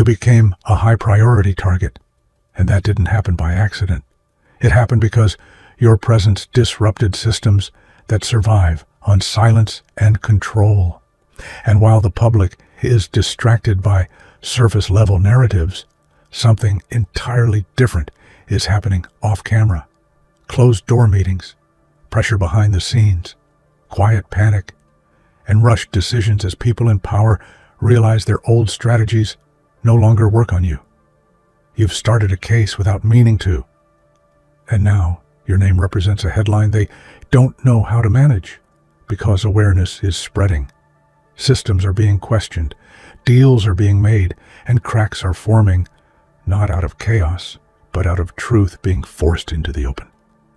You became a high-priority target, and that didn't happen by accident. It happened because your presence disrupted systems that survive on silence and control. And while the public is distracted by surface-level narratives, something entirely different is happening off-camera. Closed-door meetings, pressure behind the scenes, quiet panic, and rushed decisions as people in power realize their old strategies no longer work on you. You've started a case without meaning to, and now your name represents a headline they don't know how to manage because awareness is spreading. Systems are being questioned, deals are being made, and cracks are forming, not out of chaos, but out of truth being forced into the open.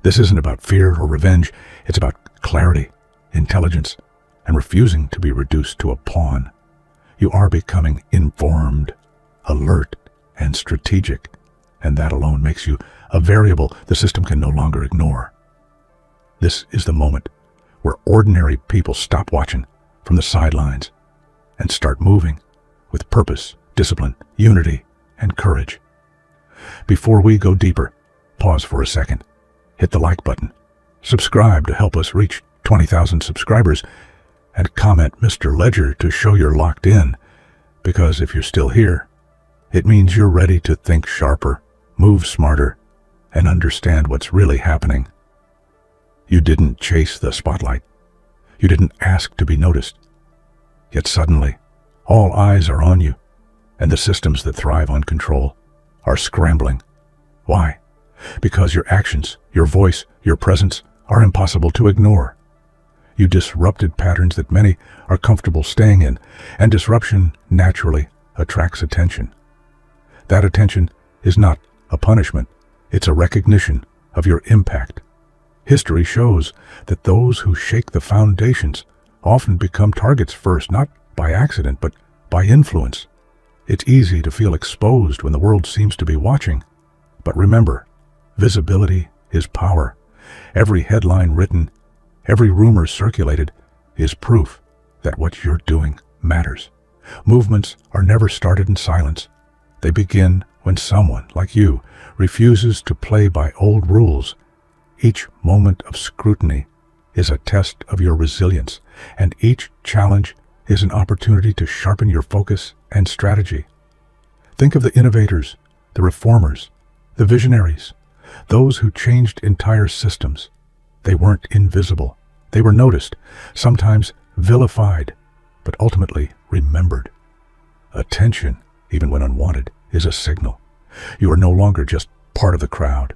This isn't about fear or revenge, it's about clarity, intelligence, and refusing to be reduced to a pawn. You are becoming informed, alert, and strategic, and that alone makes you a variable the system can no longer ignore. This is the moment where ordinary people stop watching from the sidelines and start moving with purpose, discipline, unity, and courage. Before we go deeper, pause for a second. Hit the like button, subscribe to help us reach 20,000 subscribers, and comment Mr. Ledger to show you're locked in, because if you're still here, it means you're ready to think sharper, move smarter, and understand what's really happening. You didn't chase the spotlight. You didn't ask to be noticed. Yet suddenly, all eyes are on you, and the systems that thrive on control are scrambling. Why? Because your actions, your voice, your presence are impossible to ignore. You disrupted patterns that many are comfortable staying in, and disruption naturally attracts attention. That attention is not a punishment, it's a recognition of your impact. History shows that those who shake the foundations often become targets first, not by accident, but by influence. It's easy to feel exposed when the world seems to be watching. But remember, visibility is power. Every headline written, every rumor circulated is proof that what you're doing matters. Movements are never started in silence. They begin when someone, like you, refuses to play by old rules. Each moment of scrutiny is a test of your resilience, and each challenge is an opportunity to sharpen your focus and strategy. Think of the innovators, the reformers, the visionaries, those who changed entire systems. They weren't invisible. They were noticed, sometimes vilified, but ultimately remembered. Attention, even when unwanted, is a signal. You are no longer just part of the crowd.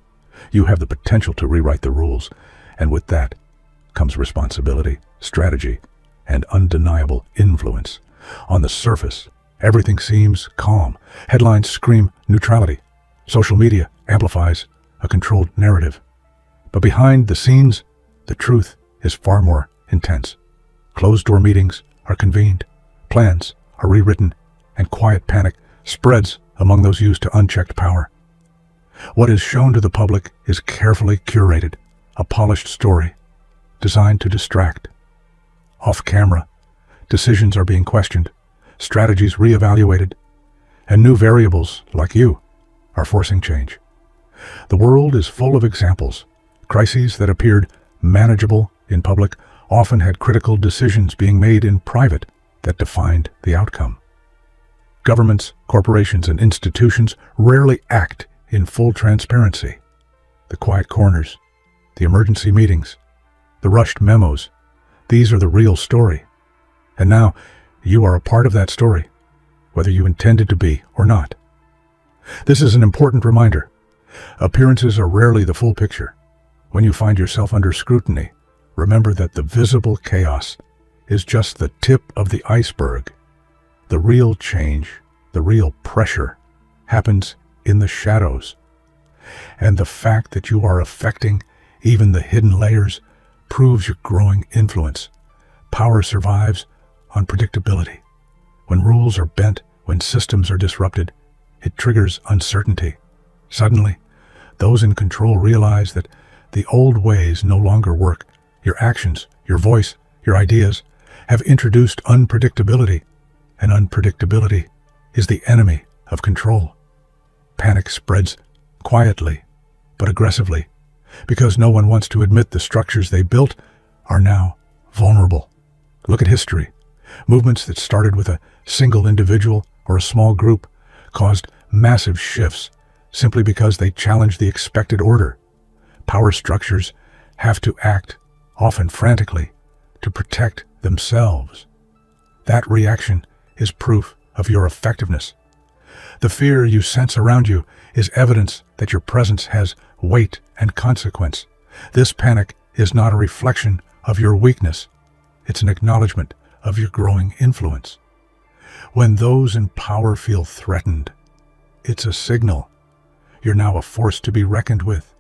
You have the potential to rewrite the rules, and with that comes responsibility, strategy, and undeniable influence. On the surface, everything seems calm. Headlines scream neutrality. Social media amplifies a controlled narrative. But behind the scenes, the truth is far more intense. Closed-door meetings are convened, plans are rewritten, and quiet panic spreads among those used to unchecked power. What is shown to the public is carefully curated, a polished story designed to distract. Off camera, decisions are being questioned, strategies reevaluated, and new variables, like you, are forcing change. The world is full of examples. Crises that appeared manageable in public often had critical decisions being made in private that defined the outcome. Governments, corporations, and institutions rarely act in full transparency. The quiet corners, the emergency meetings, the rushed memos, these are the real story. And now, you are a part of that story, whether you intended to be or not. This is an important reminder. Appearances are rarely the full picture. When you find yourself under scrutiny, remember that the visible chaos is just the tip of the iceberg. The real change, the real pressure, happens in the shadows. And the fact that you are affecting even the hidden layers proves your growing influence. Power survives on predictability. When rules are bent, when systems are disrupted, it triggers uncertainty. Suddenly, those in control realize that the old ways no longer work. Your actions, your voice, your ideas have introduced unpredictability, and unpredictability is the enemy of control. Panic spreads quietly but aggressively because no one wants to admit the structures they built are now vulnerable. Look at history. Movements that started with a single individual or a small group caused massive shifts simply because they challenged the expected order. Power structures have to act, often frantically, to protect themselves. That reaction is proof of your effectiveness. The fear you sense around you is evidence that your presence has weight and consequence. This panic is not a reflection of your weakness. It's an acknowledgement of your growing influence. When those in power feel threatened, it's a signal. You're now a force to be reckoned with.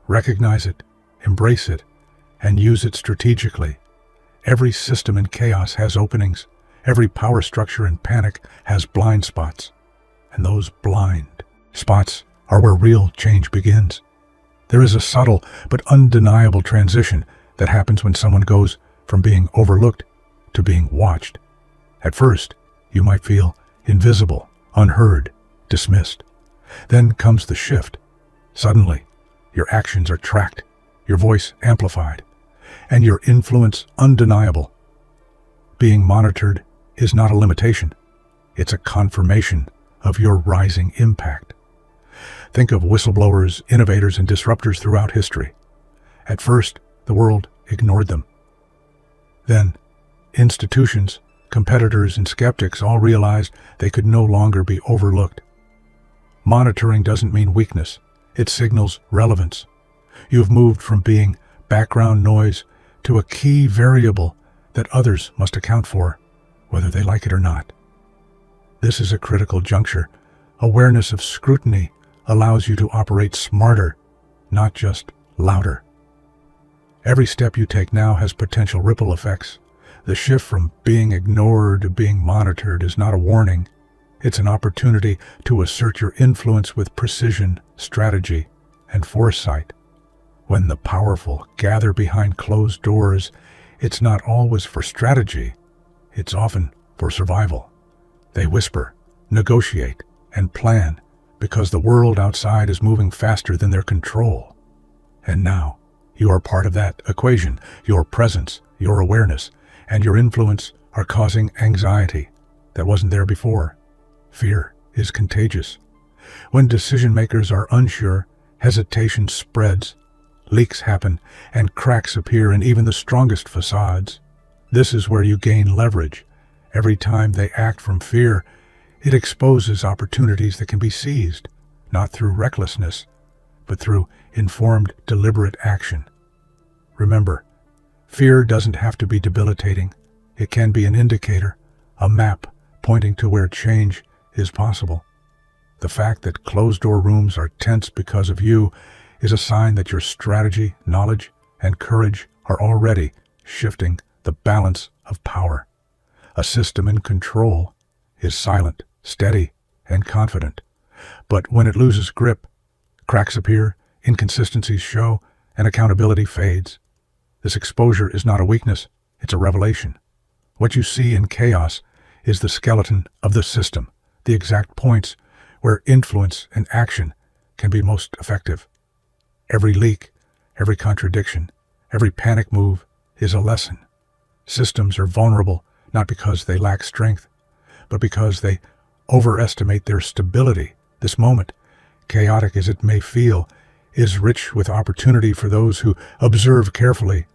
Recognize it, embrace it, and use it strategically. Every system in chaos has openings. Every power structure in panic has blind spots. And those blind spots are where real change begins. There is a subtle but undeniable transition that happens when someone goes from being overlooked to being watched. At first, you might feel invisible, unheard, dismissed. Then comes the shift. Suddenly, your actions are tracked, your voice amplified, and your influence undeniable. Being monitored is not a limitation. It's a confirmation of your rising impact. Think of whistleblowers, innovators, and disruptors throughout history. At first, the world ignored them. Then, institutions, competitors, and skeptics all realized they could no longer be overlooked. Monitoring doesn't mean weakness. It signals relevance. You've moved from being background noise to a key variable that others must account for, whether they like it or not. This is a critical juncture. Awareness of scrutiny allows you to operate smarter, not just louder. Every step you take now has potential ripple effects. The shift from being ignored to being monitored is not a warning. It's an opportunity to assert your influence with precision, strategy, and foresight. When the powerful gather behind closed doors, it's not always for strategy. It's often for survival. They whisper, negotiate, and plan because the world outside is moving faster than their control. And now, you are part of that equation. Your presence, your awareness, and your influence are causing anxiety that wasn't there before. Fear is contagious. When decision makers are unsure, hesitation spreads, leaks happen, and cracks appear in even the strongest facades. This is where you gain leverage. Every time they act from fear, it exposes opportunities that can be seized, not through recklessness, but through informed, deliberate action. Remember, fear doesn't have to be debilitating. It can be an indicator, a map pointing to where change is possible. The fact that closed-door rooms are tense because of you is a sign that your strategy, knowledge, and courage are already shifting the balance of power. A system in control is silent, steady, and confident. But when it loses grip, cracks appear, inconsistencies show, and accountability fades. This exposure is not a weakness, it's a revelation. What you see in chaos is the skeleton of the system, the exact points where influence and action can be most effective. Every leak, every contradiction, every panic move is a lesson. Systems are vulnerable not because they lack strength, but because they overestimate their stability. This moment, chaotic as it may feel, is rich with opportunity for those who observe carefully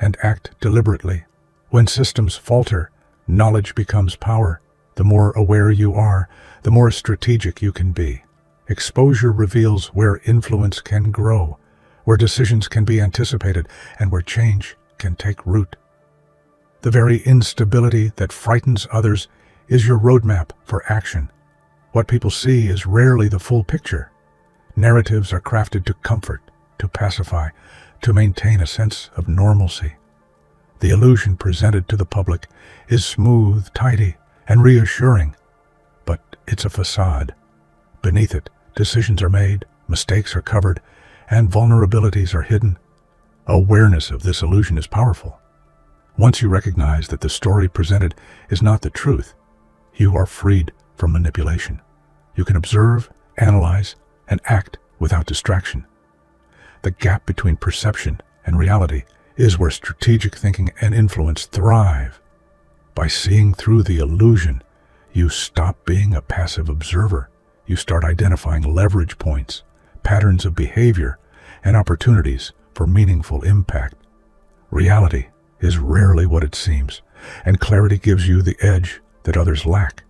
and act deliberately. When systems falter, knowledge becomes power. The more aware you are, the more strategic you can be. Exposure reveals where influence can grow, where decisions can be anticipated, and where change can take root. The very instability that frightens others is your roadmap for action. What people see is rarely the full picture. Narratives are crafted to comfort, to pacify, to maintain a sense of normalcy. The illusion presented to the public is smooth, tidy, and reassuring, but it's a facade. Beneath it, decisions are made, mistakes are covered, and vulnerabilities are hidden. Awareness of this illusion is powerful. Once you recognize that the story presented is not the truth, you are freed from manipulation. You can observe, analyze, and act without distraction. The gap between perception and reality is where strategic thinking and influence thrive. By seeing through the illusion, you stop being a passive observer. You start identifying leverage points, patterns of behavior, and opportunities for meaningful impact. Reality is rarely what it seems, and clarity gives you the edge that others lack.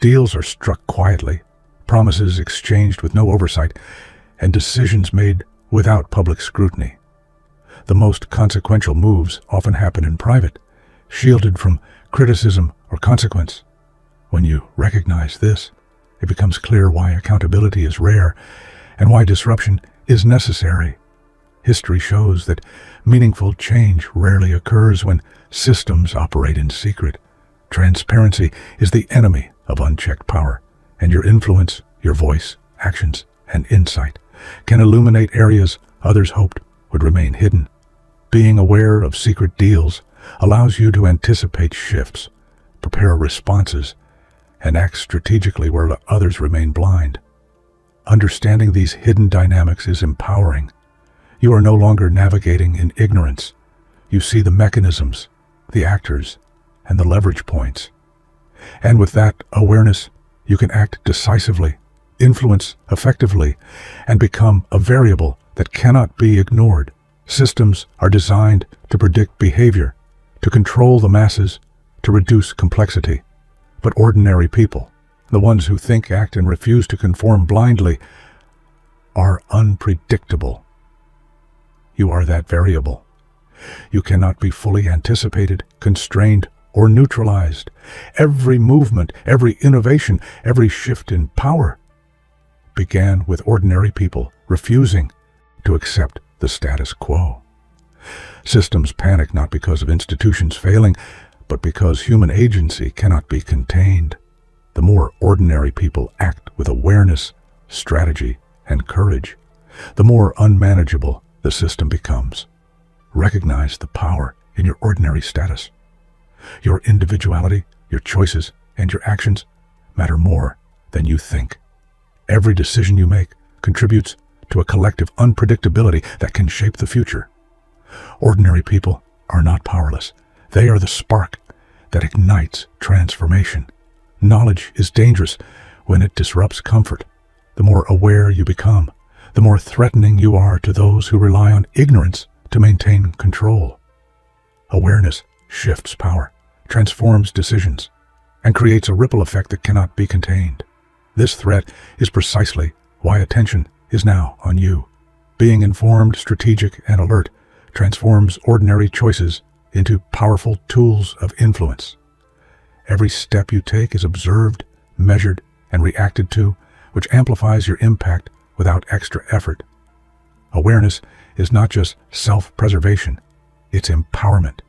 Deals are struck quietly, promises exchanged with no oversight, and decisions made without public scrutiny. The most consequential moves often happen in private, shielded from criticism or consequence. When you recognize this, it becomes clear why accountability is rare and why disruption is necessary. History shows that meaningful change rarely occurs when systems operate in secret. Transparency is the enemy of unchecked power, and your influence, your voice, actions, and insight can illuminate areas others hoped would remain hidden. Being aware of secret deals allows you to anticipate shifts, prepare responses, and act strategically where others remain blind. Understanding these hidden dynamics is empowering. You are no longer navigating in ignorance. You see the mechanisms, the actors, and the leverage points. And with that awareness, you can act decisively, influence effectively, and become a variable that cannot be ignored. Systems are designed to predict behavior, to control the masses, to reduce complexity. But ordinary people, the ones who think, act, and refuse to conform blindly, are unpredictable. You are that variable. You cannot be fully anticipated, constrained, or neutralized. Every movement, every innovation, every shift in power began with ordinary people refusing to accept the status quo. Systems panic not because of institutions failing, but because human agency cannot be contained. The more ordinary people act with awareness, strategy, and courage, the more unmanageable the system becomes. Recognize the power in your ordinary status. Your individuality, your choices, and your actions matter more than you think. Every decision you make contributes to a collective unpredictability that can shape the future. Ordinary people are not powerless. They are the spark that ignites transformation. Knowledge is dangerous when it disrupts comfort. The more aware you become, the more threatening you are to those who rely on ignorance to maintain control. Awareness shifts power, transforms decisions, and creates a ripple effect that cannot be contained. This threat is precisely why attention is now on you. Being informed, strategic, and alert transforms ordinary choices into powerful tools of influence. Every step you take is observed, measured, and reacted to, which amplifies your impact without extra effort. Awareness is not just self-preservation, it's empowerment.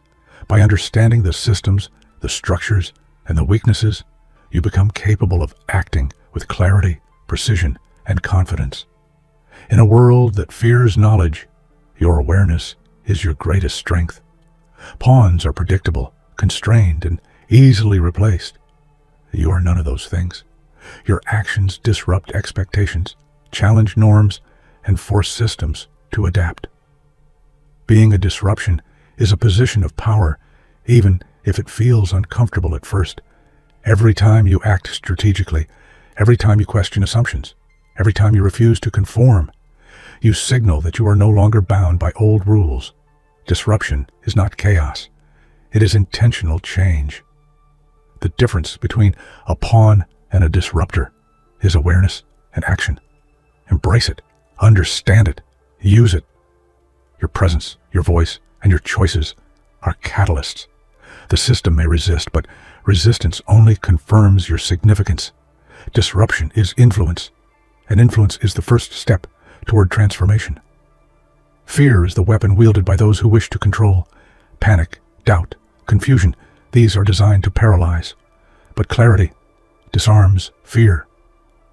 By understanding the systems, the structures, and the weaknesses, you become capable of acting with clarity, precision, and confidence. In a world that fears knowledge, your awareness is your greatest strength. Pawns are predictable, constrained, and easily replaced. You are none of those things. Your actions disrupt expectations, challenge norms, and force systems to adapt. Being a disruption is a position of power, even if it feels uncomfortable at first. Every time you act strategically, every time you question assumptions, every time you refuse to conform, you signal that you are no longer bound by old rules. Disruption is not chaos. It is intentional change. The difference between a pawn and a disruptor is awareness and action. Embrace it, understand it, use it. Your presence, your voice, and your choices are catalysts. The system may resist, but resistance only confirms your significance. Disruption is influence, and influence is the first step toward transformation. Fear is the weapon wielded by those who wish to control. Panic, doubt, confusion, these are designed to paralyze. But clarity disarms fear.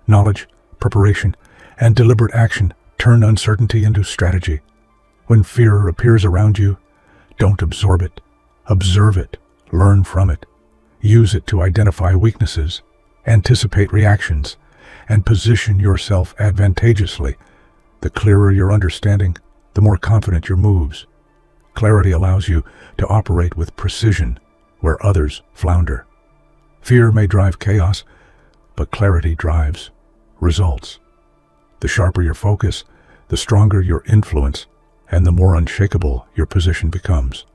Knowledge, preparation, and deliberate action turn uncertainty into strategy. When fear appears around you, don't absorb it. Observe it, learn from it. Use it to identify weaknesses, anticipate reactions, and position yourself advantageously. The clearer your understanding, the more confident your moves. Clarity allows you to operate with precision where others flounder. Fear may drive chaos, but clarity drives results. The sharper your focus, the stronger your influence, and the more unshakable your position becomes.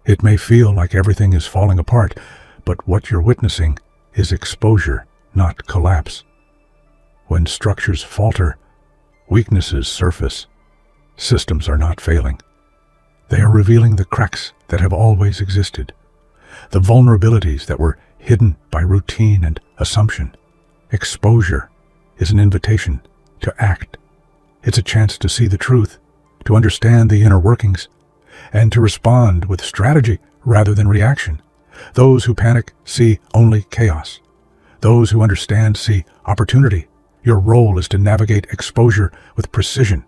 It may feel like everything is falling apart, but what you're witnessing is exposure, not collapse. When structures falter, weaknesses surface. Systems are not failing. They are revealing the cracks that have always existed, the vulnerabilities that were hidden by routine and assumption. Exposure is an invitation to act. It's a chance to see the truth, to understand the inner workings, and to respond with strategy rather than reaction. Those who panic see only chaos. Those who understand see opportunity. Your role is to navigate exposure with precision,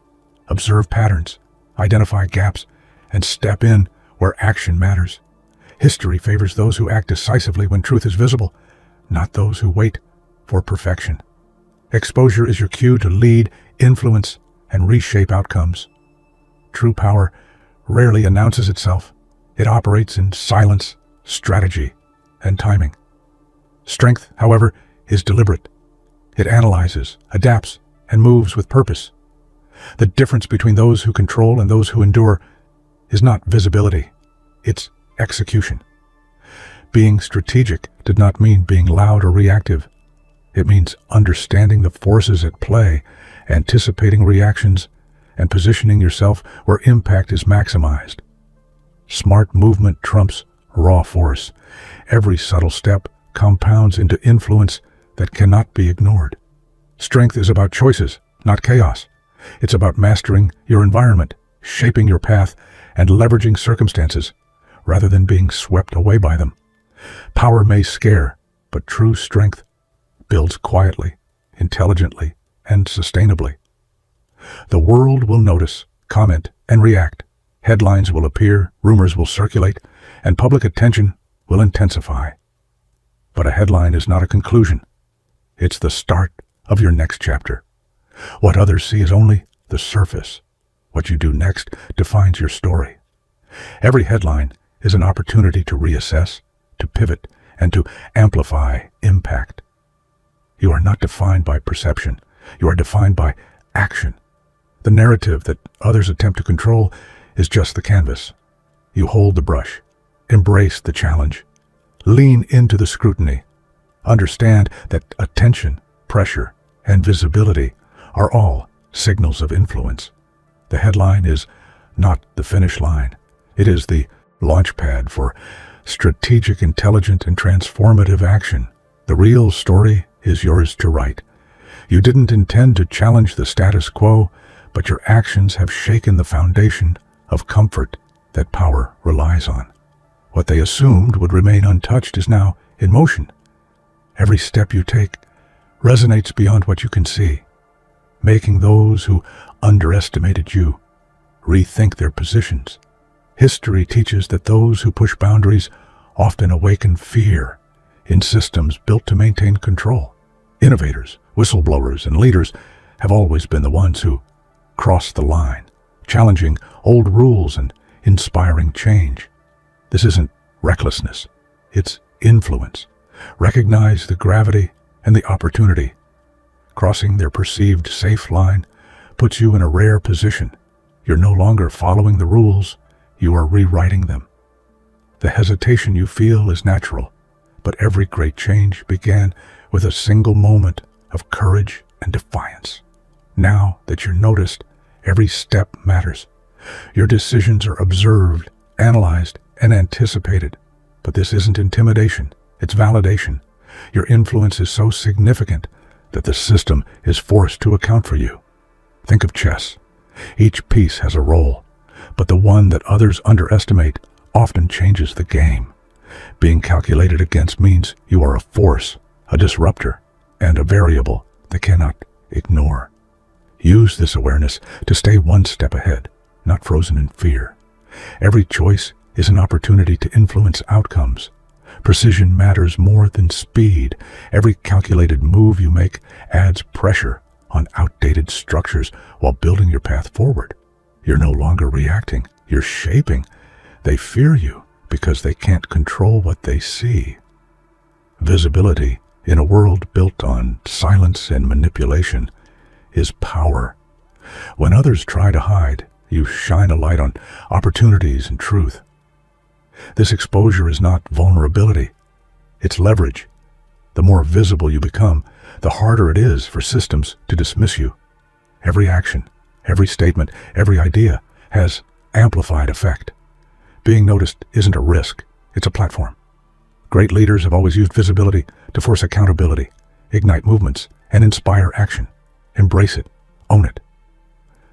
observe patterns, identify gaps, and step in where action matters. History favors those who act decisively when truth is visible, not those who wait for perfection. Exposure is your cue to lead, influence, and reshape outcomes. True power rarely announces itself. It operates in silence, strategy, and timing. Strength, however, is deliberate. It analyzes, adapts, and moves with purpose. The difference between those who control and those who endure is not visibility, it's execution. Being strategic did not mean being loud or reactive. It means understanding the forces at play, anticipating reactions, and positioning yourself where impact is maximized. Smart movement trumps raw force. Every subtle step compounds into influence that cannot be ignored. Strength is about choices, not chaos. It's about mastering your environment, shaping your path, and leveraging circumstances, rather than being swept away by them. Power may scare, but true strength builds quietly, intelligently, and sustainably. The world will notice, comment, and react. Headlines will appear, rumors will circulate, and public attention will intensify. But a headline is not a conclusion. It's the start of your next chapter. What others see is only the surface. What you do next defines your story. Every headline is an opportunity to reassess, to pivot, and to amplify impact. You are not defined by perception. You are defined by action. The narrative that others attempt to control is just the canvas. You hold the brush, embrace the challenge, lean into the scrutiny. Understand that attention, pressure, and visibility are all signals of influence. The headline is not the finish line. It is the launchpad for strategic, intelligent, and transformative action. The real story is yours to write. You didn't intend to challenge the status quo, but your actions have shaken the foundation of comfort that power relies on. What they assumed would remain untouched is now in motion. Every step you take resonates beyond what you can see, making those who underestimated you rethink their positions. History teaches that those who push boundaries often awaken fear in systems built to maintain control. Innovators, whistleblowers, and leaders have always been the ones who cross the line, challenging old rules and inspiring change. This isn't recklessness, it's influence. Recognize the gravity and the opportunity. Crossing their perceived safe line puts you in a rare position. You're no longer following the rules, you are rewriting them. The hesitation you feel is natural, but every great change began with a single moment of courage and defiance. Now that you're noticed, every step matters. Your decisions are observed, analyzed, and anticipated. But this isn't intimidation, it's validation. Your influence is so significant that the system is forced to account for you. Think of chess. Each piece has a role, but the one that others underestimate often changes the game. Being calculated against means you are a force, a disruptor, and a variable they cannot ignore. Use this awareness to stay one step ahead, not frozen in fear. Every choice is an opportunity to influence outcomes. Precision matters more than speed. Every calculated move you make adds pressure on outdated structures while building your path forward. You're no longer reacting, you're shaping. They fear you because they can't control what they see. Visibility, in a world built on silence and manipulation, is power. When others try to hide, you shine a light on opportunities and truth. This exposure is not vulnerability, it's leverage. The more visible you become, the harder it is for systems to dismiss you. Every action, every statement, every idea has amplified effect. Being noticed isn't a risk, it's a platform. Great leaders have always used visibility to force accountability, ignite movements, and inspire action. Embrace it, own it.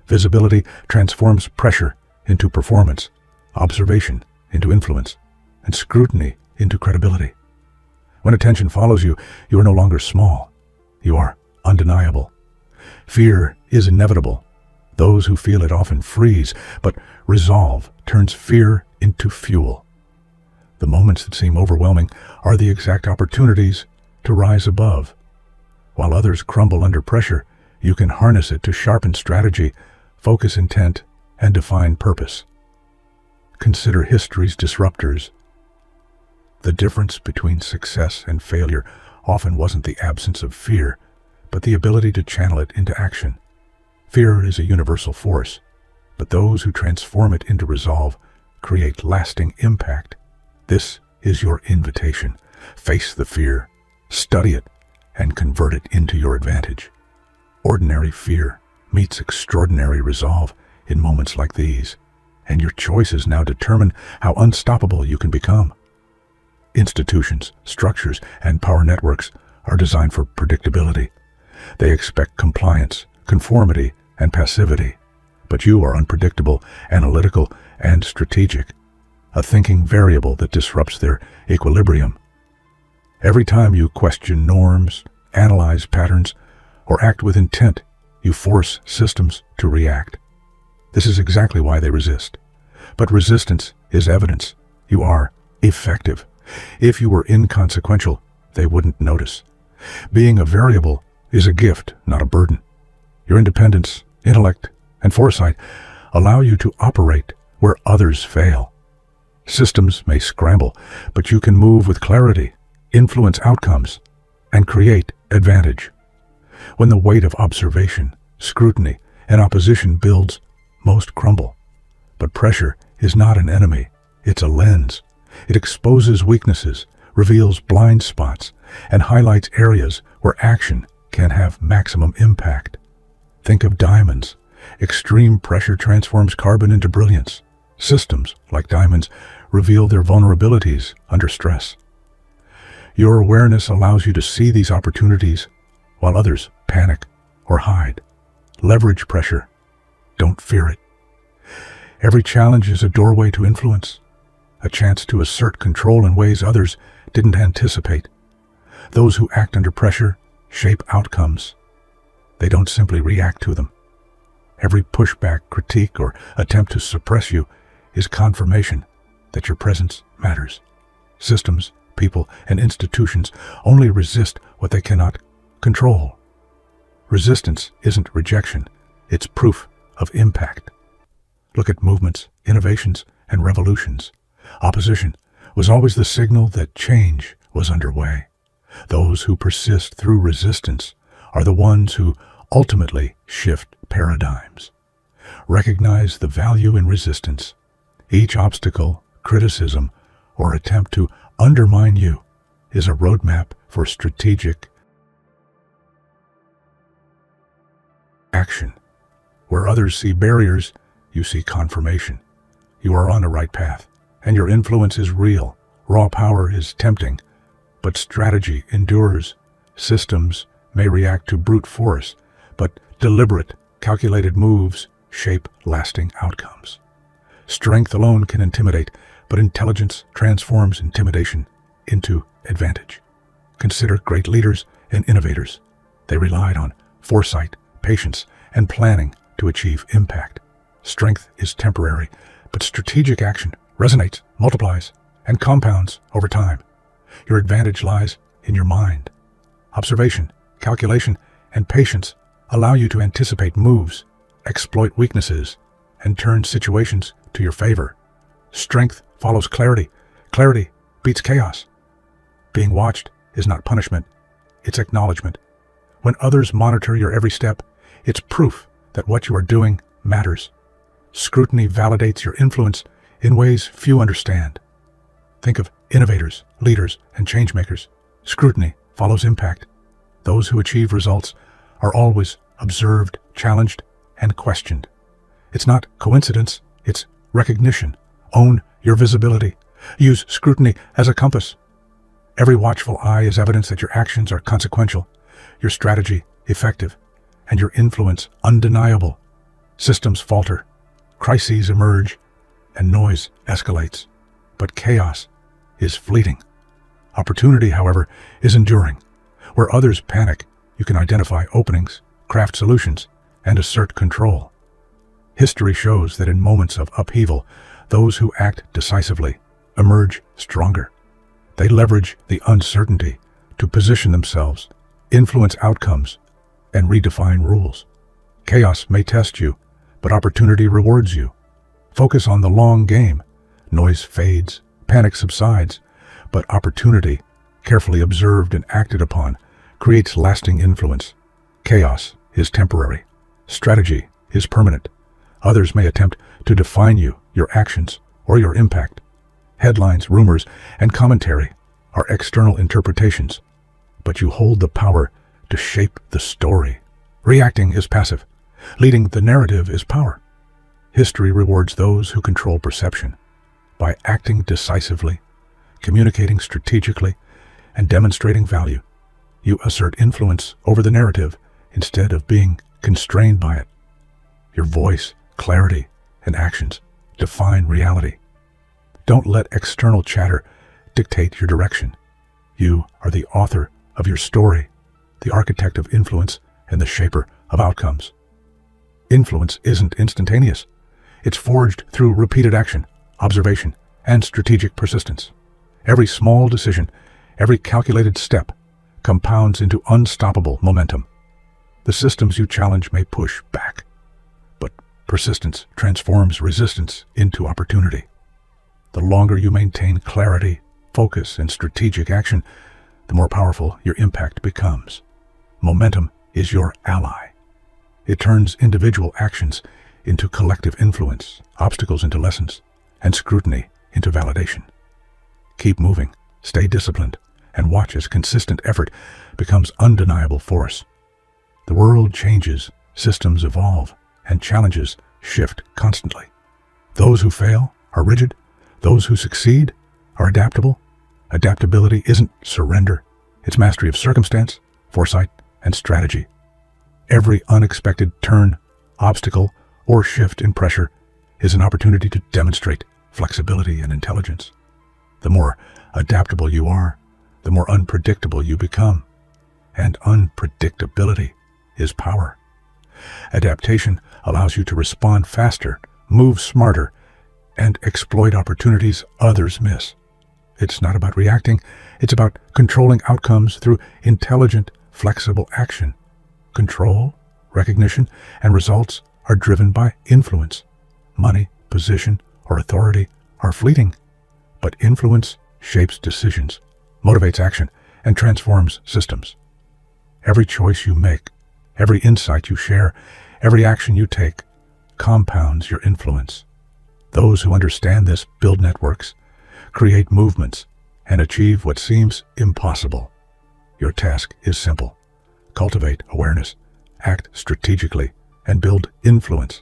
Visibility transforms pressure into performance, observation into influence, and scrutiny into credibility. When attention follows you, you are no longer small. You are undeniable. Fear is inevitable. Those who feel it often freeze, but resolve turns fear into fuel. The moments that seem overwhelming are the exact opportunities to rise above. While others crumble under pressure, you can harness it to sharpen strategy, focus intent, and define purpose. Consider history's disruptors. The difference between success and failure often wasn't the absence of fear, but the ability to channel it into action. Fear is a universal force, but those who transform it into resolve create lasting impact. This is your invitation. Face the fear, study it, and convert it into your advantage. Ordinary fear meets extraordinary resolve in moments like these, and your choices now determine how unstoppable you can become. Institutions, structures, and power networks are designed for predictability. They expect compliance, conformity, and passivity. But you are unpredictable, analytical, and strategic, a thinking variable that disrupts their equilibrium. Every time you question norms, analyze patterns, or act with intent, you force systems to react. This is exactly why they resist. But resistance is evidence. You are effective. If you were inconsequential, they wouldn't notice. Being a variable is a gift, not a burden. Your independence, intellect, and foresight allow you to operate where others fail. Systems may scramble, but you can move with clarity, influence outcomes, and create advantage. When the weight of observation, scrutiny, and opposition builds, most crumble. But pressure is not an enemy, it's a lens. It exposes weaknesses, reveals blind spots, and highlights areas where action can have maximum impact. Think of diamonds. Extreme pressure transforms carbon into brilliance. Systems, like diamonds, reveal their vulnerabilities under stress. Your awareness allows you to see these opportunities while others panic or hide. Leverage pressure. Don't fear it. Every challenge is a doorway to influence, a chance to assert control in ways others didn't anticipate. Those who act under pressure shape outcomes. They don't simply react to them. Every pushback, critique, or attempt to suppress you is confirmation that your presence matters. Systems, people, and institutions only resist what they cannot control. Resistance isn't rejection, it's proof of impact. Look at movements, innovations, and revolutions. Opposition was always the signal that change was underway. Those who persist through resistance are the ones who ultimately shift paradigms. Recognize the value in resistance. Each obstacle, criticism, or attempt to undermine you is a roadmap for strategic action. Where others see barriers, you see confirmation. You are on the right path, and your influence is real. Raw power is tempting, but strategy endures. Systems may react to brute force, but deliberate, calculated moves shape lasting outcomes. Strength alone can intimidate, but intelligence transforms intimidation into advantage. Consider great leaders and innovators. They relied on foresight, patience, and planning to achieve impact. Strength is temporary, but strategic action resonates, multiplies, and compounds over time. Your advantage lies in your mind. Observation, calculation, and patience allow you to anticipate moves, exploit weaknesses, and turn situations to your favor. Strength follows clarity. Clarity beats chaos. Being watched is not punishment, it's acknowledgement. When others monitor your every step, it's proof that what you are doing matters. Scrutiny validates your influence in ways few understand. Think of innovators, leaders, and changemakers. Scrutiny follows impact. Those who achieve results are always observed, challenged, and questioned. It's not coincidence, it's recognition. Own your visibility. Use scrutiny as a compass. Every watchful eye is evidence that your actions are consequential, your strategy effective, and your influence undeniable. Systems falter, crises emerge, and noise escalates. But chaos is fleeting. Opportunity, however, is enduring. Where others panic, you can identify openings, craft solutions, and assert control. History shows that in moments of upheaval, those who act decisively emerge stronger. They leverage the uncertainty to position themselves, influence outcomes, and redefine rules. Chaos may test you, but opportunity rewards you. Focus on the long game. Noise fades, panic subsides, but opportunity, carefully observed and acted upon, creates lasting influence. Chaos is temporary. Strategy is permanent. Others may attempt to define you, your actions, or your impact. Headlines, rumors, and commentary are external interpretations, but you hold the power to shape the story. Reacting is passive. Leading the narrative is power. History rewards those who control perception. By acting decisively, communicating strategically, and demonstrating value, you assert influence over the narrative instead of being constrained by it. Your voice, clarity, and actions define reality. Don't let external chatter dictate your direction. You are the author of your story, the architect of influence, and the shaper of outcomes. Influence isn't instantaneous. It's forged through repeated action, observation, and strategic persistence. Every small decision, every calculated step, compounds into unstoppable momentum. The systems you challenge may push back, but persistence transforms resistance into opportunity. The longer you maintain clarity, focus, and strategic action, the more powerful your impact becomes. Momentum is your ally. It turns individual actions into collective influence, obstacles into lessons, and scrutiny into validation. Keep moving, stay disciplined, and watch as consistent effort becomes undeniable force. The world changes, systems evolve, and challenges shift constantly. Those who fail are rigid. Those who succeed are adaptable. Adaptability isn't surrender. It's mastery of circumstance, foresight, and strategy. Every unexpected turn, obstacle, or shift in pressure is an opportunity to demonstrate flexibility and intelligence. The more adaptable you are, the more unpredictable you become. And unpredictability is power. Adaptation allows you to respond faster, move smarter, and exploit opportunities others miss. It's not about reacting, it's about controlling outcomes through intelligent, flexible action. Control, recognition, and results are driven by influence. Money, position, or authority are fleeting, but influence shapes decisions, motivates action, and transforms systems. Every choice you make, every insight you share, every action you take compounds your influence. Those who understand this build networks, create movements, and achieve what seems impossible. Your task is simple. Cultivate awareness, act strategically, and build influence.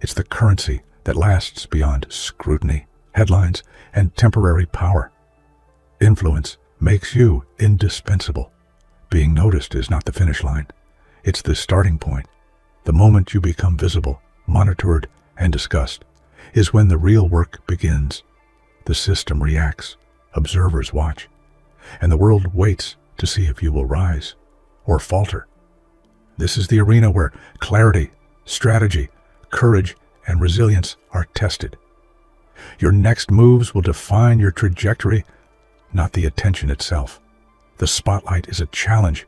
It's the currency that lasts beyond scrutiny, headlines, and temporary power. Influence makes you indispensable. Being noticed is not the finish line. It's the starting point. The moment you become visible, monitored, and discussed is when the real work begins. The system reacts, observers watch, and the world waits to see if you will rise or falter. This is the arena where clarity, strategy, courage, and resilience are tested. Your next moves will define your trajectory, not the attention itself. The spotlight is a challenge,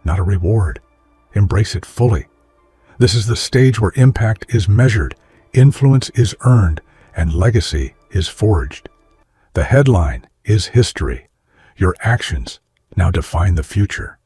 not a reward. Embrace it fully. This is the stage where impact is measured, influence is earned, and legacy is forged. The headline is history. Your actions now define the future.